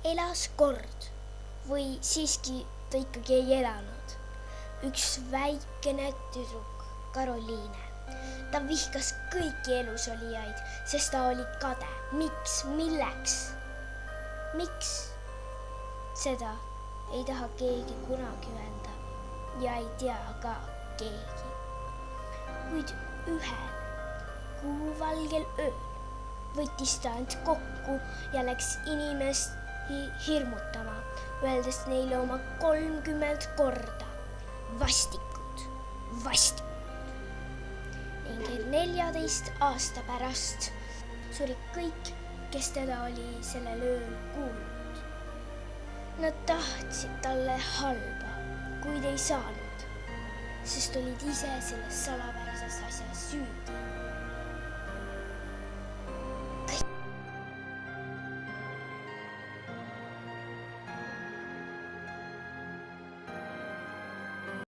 elas kord või siiski ta ikkagi ei elanud. Üks väikene tüdruk, Karoliine. Ta vihkas kõiki elusolijaid, sest ta oli kade. Miks? Milleks? Miks? Seda ei taha keegi kunagi öelda ja ei tea ka keegi. Kuid ühel kuuvalgel ööl võttis ta end kokku ja läks inimest hirmutama, öeldes neile oma 30 korda vastikud, vastikud. Ning 14 aasta pärast suri kõik, kes teda oli sellel ööl kuulnud. Nad tahtsid talle halba, kuid ei saanud, sest olid ise selles salavärases asjas süüdi.